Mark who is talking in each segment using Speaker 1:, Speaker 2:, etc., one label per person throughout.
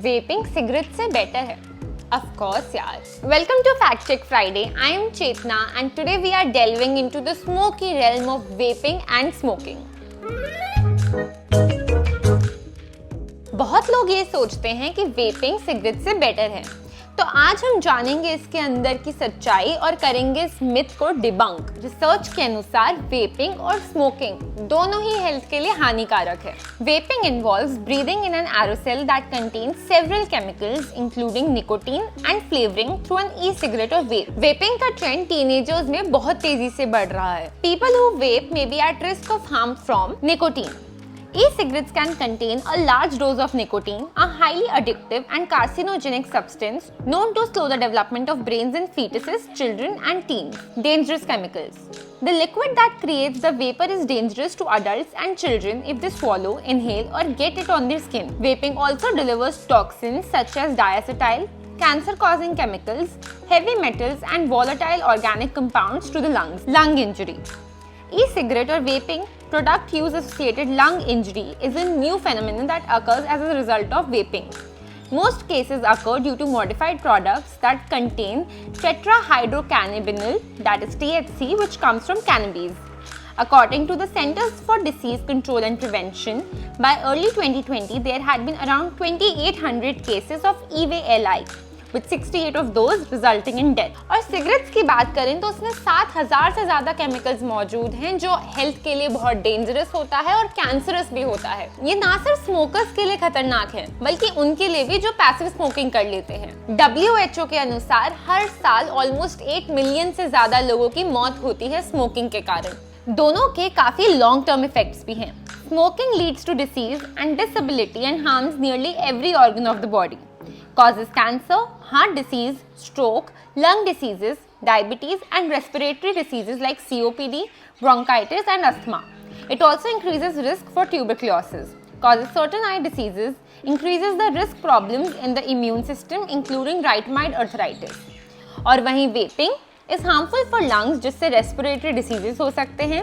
Speaker 1: Vaping cigarette से better है? Of course, yaar. Welcome to Fact Check Friday. I am Chetna and today we are delving into the smoky realm of vaping and smoking. बहुत लोग ये सोचते हैं कि vaping cigarette से better है, तो आज हम जानेंगे इसके अंदर की सच्चाई और करेंगे इस मिथ को डिबंक। रिसर्च के अनुसार वेपिंग और स्मोकिंग दोनों ही हेल्थ के लिए हानिकारक है। Vaping involves breathing in an aerosol that contains several chemicals including nicotine and flavouring through an e cigarette और वेप। वेपिंग का ट्रेंड टीनेजर्स में बहुत तेजी से बढ़ रहा है। People who vape may be at risk of harm from nicotine. E-cigarettes can contain a large dose of nicotine, a highly addictive and carcinogenic substance known to slow the development of brains in fetuses, children and teens. Dangerous chemicals. The liquid that creates the vapor is dangerous to adults and children if they swallow, inhale or get it on their skin. Vaping also delivers toxins such as diacetyl, cancer-causing chemicals, heavy metals and volatile organic compounds to the lungs. Lung injury. E-cigarette or vaping product use associated lung injury is a new phenomenon that occurs as a result of vaping. Most cases occur due to modified products that contain tetrahydrocannabinol, that is THC, which comes from cannabis. According to the Centers for Disease Control and Prevention, by early 2020 there had been around 2,800 cases of EVLI, with 68 of those resulting in death. और cigarettes की बात करें तो उसमें 7,000 से ज़्यादा chemicals मौजूद हैं जो हेल्थ के लिए बहुत डेंजरस होता है और कैंसरस भी होता है। ये ना सिर्फ स्मोकर्स के लिए खतरनाक है बल्कि उनके लिए भी जो पैसिव स्मोकिंग कर लेते हैं। WHO के अनुसार हर साल ऑलमोस्ट 8 मिलियन से ज़्यादा लोगों की मौत होती है स्मोकिंग के कारण। दोनों के काफ़ी लॉन्ग टर्म इफेक्ट्स भी हैं। Smoking leads to disease and disability and harms nearly every organ of the body. Causes cancer, heart disease, stroke, lung diseases, diabetes and respiratory diseases like COPD, bronchitis and asthma. It also increases risk for tuberculosis, causes certain eye diseases, increases the risk problems in the immune system including rheumatoid arthritis. और वहीं vaping is harmful for lungs जिससे respiratory diseases हो सकते हैं,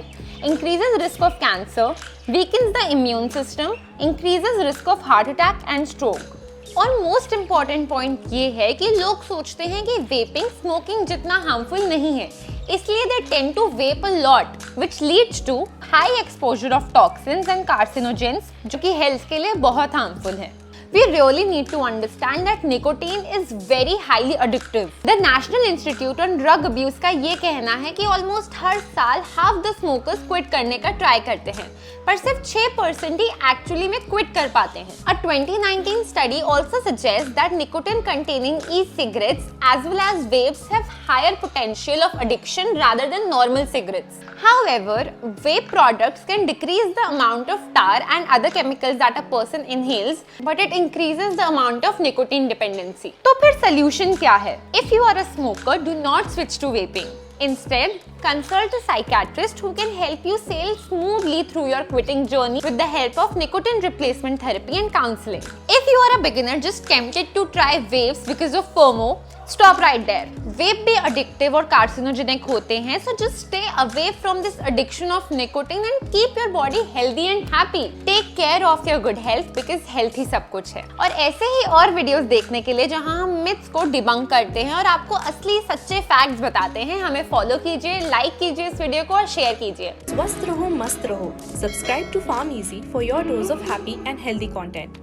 Speaker 1: increases risk of cancer, weakens the immune system, increases risk of heart attack and stroke. और most important point ये है कि लोग सोचते हैं कि वेपिंग स्मोकिंग जितना हार्मफुल नहीं है, इसलिए they tend to vape a lot which leads to high exposure of toxins and carcinogens जो कि हेल्थ के लिए बहुत हार्मफुल है। We really need to understand that nicotine is very highly addictive. The National Institute on Drug Abuse का ये कहना है कि almost हर साल half the smokers quit करने का try करते हैं, पर सिर्फ 6% ही actually में quit कर पाते हैं। A 2019 study also suggests that nicotine-containing e-cigarettes as well as vapes have higher potential of addiction rather than normal cigarettes. However, vape products can decrease the amount of tar and other chemicals that a person inhales, but it increases the amount of nicotine dependency. तो फिर solution क्या है? If you are a smoker, do not switch to vaping. Instead, consult a psychiatrist who can help you sail smoothly through your quitting journey with the help of nicotine replacement therapy and counseling. If you are a beginner just tempted to try vapes because of FOMO, stop right there. Vape भी addictive और carcinogenic होते हैं, so just stay away from this addiction of nicotine and keep your body healthy and happy. Take care of your good health because health ही सब कुछ है। और ऐसे ही और वीडियोस देखने के लिए जहां हम मिथ्स को डिबंक करते हैं और आपको असली सच्चे फैक्ट्स बताते हैं, हमें फॉलो कीजिए, लाइक कीजिए इस वीडियो को और शेयर कीजिए।
Speaker 2: स्वस्थ रहो, मस्त रहो। Subscribe to Farm Easy for your dose of happy and healthy content.